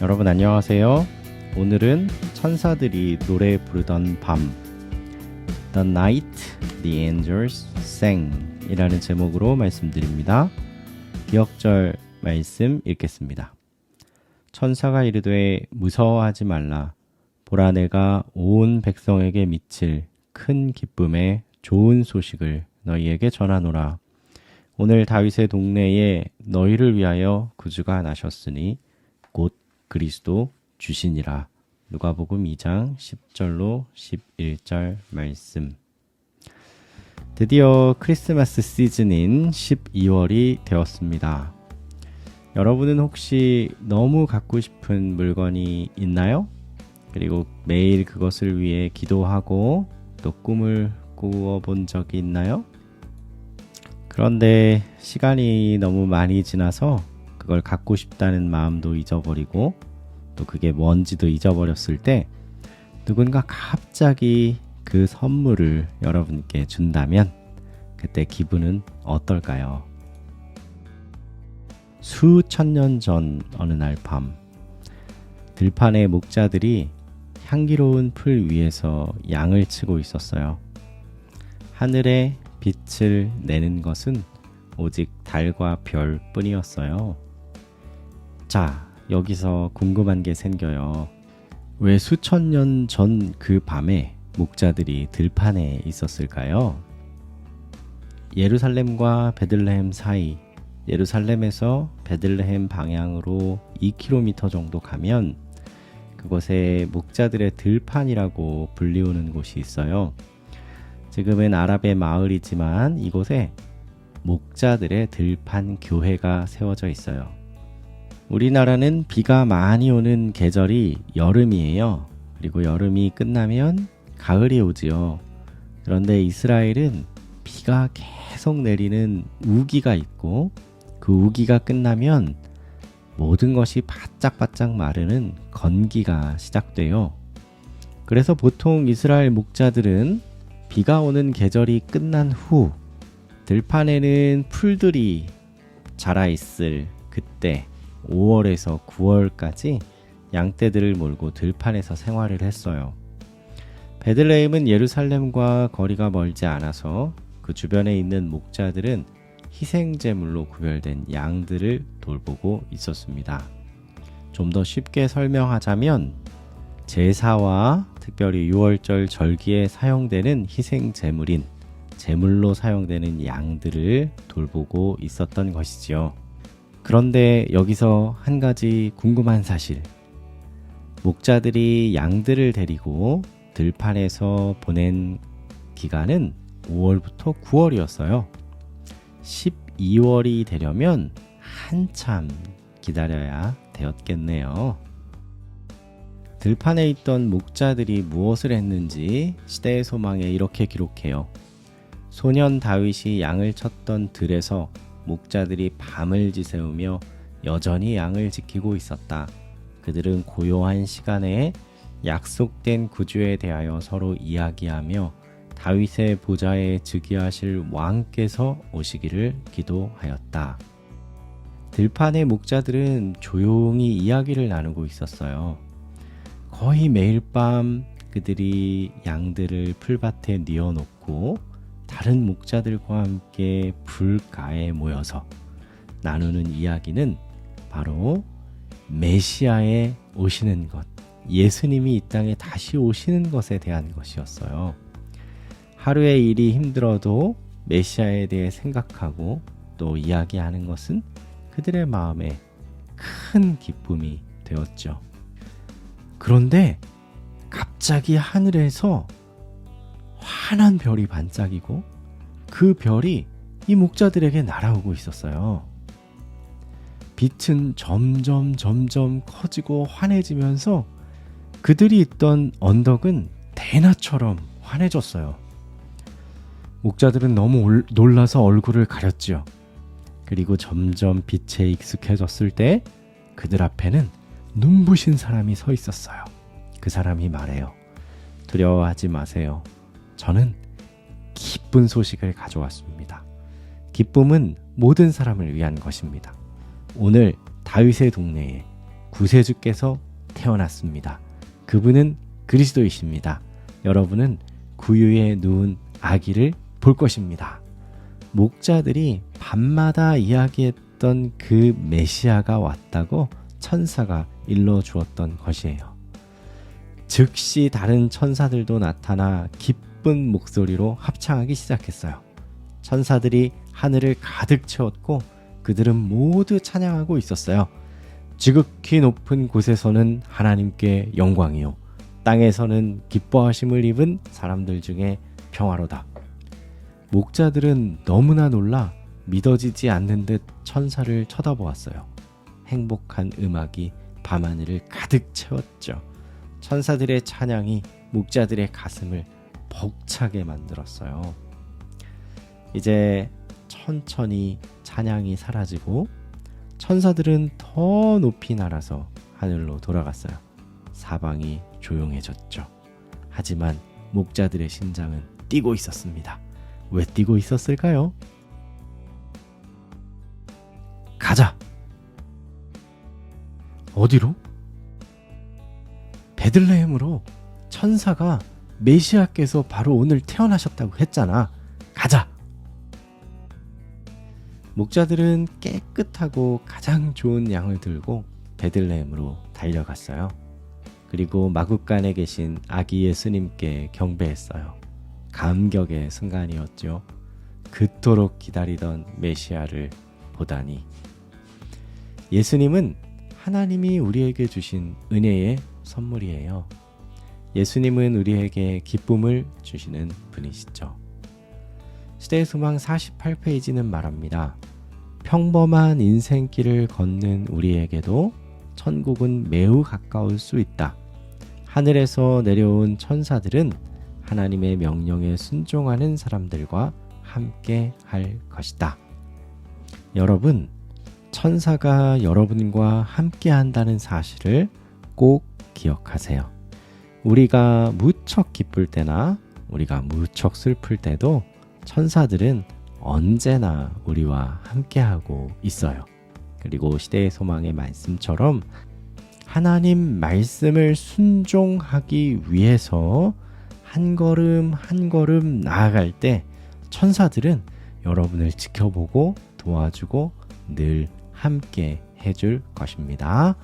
여러분 안녕하세요. 오늘은 천사들이 노래 부르던 밤 The Night the Angels Sang 이라는 제목으로 말씀드립니다. 기억절 말씀 읽겠습니다. 천사가 이르되 무서워하지 말라. 보라 내가 온 백성에게 미칠 큰 기쁨의 좋은 소식을 너희에게 전하노라. 오늘 다윗의 동네에 너희를 위하여 구주가 나셨으니 곧 그리스도 주시니라. 누가복음 2장 10절로 11절 말씀. 드디어 크리스마스 시즌인 12월이 되었습니다. 여러분은 혹시 너무 갖고 싶은 물건이 있나요? 그리고 매일 그것을 위해 기도하고 또 꿈을 꾸어본 적이 있나요? 그런데 시간이 너무 많이 지나서 그걸 갖고 싶다는 마음도 잊어버리고 또 그게 뭔지도 잊어버렸을 때 누군가 갑자기 그 선물을 여러분께 준다면 그때 기분은 어떨까요? 수천 년 전 어느 날 밤 들판의 목자들이 향기로운 풀 위에서 양을 치고 있었어요. 하늘에 빛을 내는 것은 오직 달과 별 뿐이었어요. 자, 여기서 궁금한 게 생겨요. 왜 수천 년 전 그 밤에 목자들이 들판에 있었을까요? 예루살렘과 베들레헴 사이, 예루살렘에서 베들레헴 방향으로 2km 정도 가면 그곳에 목자들의 들판이라고 불리우는 곳이 있어요. 지금은 아랍의 마을이지만 이곳에 목자들의 들판 교회가 세워져 있어요. 우리나라는 비가 많이 오는 계절이 여름이에요. 그리고 여름이 끝나면 가을이 오지요. 그런데 이스라엘은 비가 계속 내리는 우기가 있고 그 우기가 끝나면 모든 것이 바짝바짝 마르는 건기가 시작돼요. 그래서 보통 이스라엘 목자들은 비가 오는 계절이 끝난 후 들판에는 풀들이 자라있을 그때 5월에서 9월까지 양떼들을 몰고 들판에서 생활을 했어요. 베들레헴은 예루살렘과 거리가 멀지 않아서 그 주변에 있는 목자들은 희생제물로 구별된 양들을 돌보고 있었습니다. 좀 더 쉽게 설명하자면 제사와 특별히 유월절 절기에 사용되는 희생제물인 제물로 사용되는 양들을 돌보고 있었던 것이지요. 그런데 여기서 한 가지 궁금한 사실. 목자들이 양들을 데리고 들판에서 보낸 기간은 5월부터 9월이었어요. 12월이 되려면 한참 기다려야 되었겠네요. 들판에 있던 목자들이 무엇을 했는지 시대의 소망에 이렇게 기록해요. 소년 다윗이 양을 쳤던 들에서 목자들이 밤을 지새우며 여전히 양을 지키고 있었다. 그들은 고요한 시간에 약속된 구주에 대하여 서로 이야기하며 다윗의 보좌에 즉위하실 왕께서 오시기를 기도하였다. 들판의 목자들은 조용히 이야기를 나누고 있었어요. 거의 매일 밤 그들이 양들을 풀밭에 뉘어놓고 다른 목자들과 함께 불가에 모여서 나누는 이야기는 바로 메시아의 오시는 것, 예수님이 이 땅에 다시 오시는 것에 대한 것이었어요. 하루의 일이 힘들어도 메시아에 대해 생각하고 또 이야기하는 것은 그들의 마음에 큰 기쁨이 되었죠. 그런데 갑자기 하늘에서 환한 별이 반짝이고 그 별이 이 목자들에게 날아오고 있었어요. 빛은 점점 커지고 환해지면서 그들이 있던 언덕은 대낮처럼 환해졌어요. 목자들은 너무 놀라서 얼굴을 가렸지요. 그리고 점점 빛에 익숙해졌을 때 그들 앞에는 눈부신 사람이 서 있었어요. 그 사람이 말해요. 두려워하지 마세요. 저는 기쁜 소식을 가져왔습니다. 기쁨은 모든 사람을 위한 것입니다. 오늘 다윗의 동네에 구세주께서 태어났습니다. 그분은 그리스도이십니다. 여러분은 구유에 누운 아기를 볼 것입니다. 목자들이 밤마다 이야기했던 그 메시아가 왔다고 천사가 일러주었던 것이에요. 즉시 다른 천사들도 나타나 기쁜 목소리로 합창하기 시작했어요. 천사들이 하늘을 가득 채웠고 그들은 모두 찬양하고 있었어요. 지극히 높은 곳에서는 하나님께 영광이요, 땅에서는 기뻐하심을 입은 사람들 중에 평화로다. 목자들은 너무나 놀라 믿어지지 않는 듯 천사를 쳐다보았어요. 행복한 음악이 밤하늘을 가득 채웠죠. 천사들의 찬양이 목자들의 가슴을 벅차게 만들었어요. 이제 천천히 찬양이 사라지고 천사들은 더 높이 날아서 하늘로 돌아갔어요. 사방이 조용해졌죠. 하지만 목자들의 심장은 뛰고 있었습니다. 왜 뛰고 있었을까요? 가자! 어디로? 베들레헴으로. 천사가 메시아께서 바로 오늘 태어나셨다고 했잖아. 가자! 목자들은 깨끗하고 가장 좋은 양을 들고 베들레헴으로 달려갔어요. 그리고 마구간에 계신 아기 예수님께 경배했어요. 감격의 순간이었죠. 그토록 기다리던 메시아를 보다니. 예수님은 하나님이 우리에게 주신 은혜의 선물이에요. 예수님은 우리에게 기쁨을 주시는 분이시죠. 시대의 소망 48페이지는 말합니다. 평범한 인생길을 걷는 우리에게도 천국은 매우 가까울 수 있다. 하늘에서 내려온 천사들은 하나님의 명령에 순종하는 사람들과 함께 할 것이다. 여러분, 천사가 여러분과 함께 한다는 사실을 꼭 기억하세요. 우리가 무척 기쁠 때나 우리가 무척 슬플 때도 천사들은 언제나 우리와 함께하고 있어요. 그리고 시대의 소망의 말씀처럼 하나님 말씀을 순종하기 위해서 한 걸음 한 걸음 나아갈 때 천사들은 여러분을 지켜보고 도와주고 늘 함께 해줄 것입니다.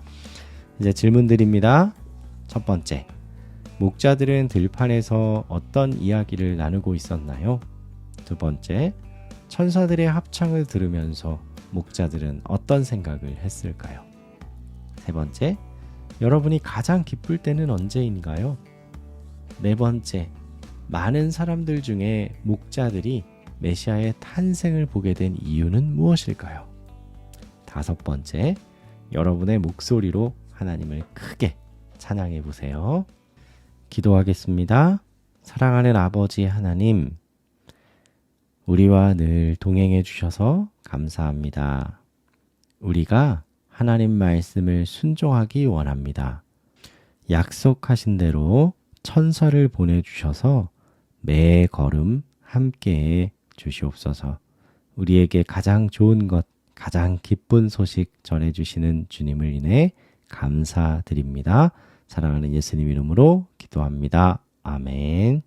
이제 질문 드립니다. 첫 번째, 목자들은 들판에서 어떤 이야기를 나누고 있었나요? 두 번째, 천사들의 합창을 들으면서 목자들은 어떤 생각을 했을까요? 세 번째, 여러분이 가장 기쁠 때는 언제인가요? 네 번째, 많은 사람들 중에 목자들이 메시아의 탄생을 보게 된 이유는 무엇일까요? 다섯 번째, 여러분의 목소리로 하나님을 크게 찬양해 보세요. 기도하겠습니다. 사랑하는 아버지 하나님, 우리와 늘 동행해 주셔서 감사합니다. 우리가 하나님 말씀을 순종하기 원합니다. 약속하신 대로 천사를 보내주셔서 매 걸음 함께해 주시옵소서. 우리에게 가장 좋은 것, 가장 기쁜 소식 전해주시는 주님을 인해 감사드립니다. 사랑하는 예수님 이름으로 기도합니다. 아멘.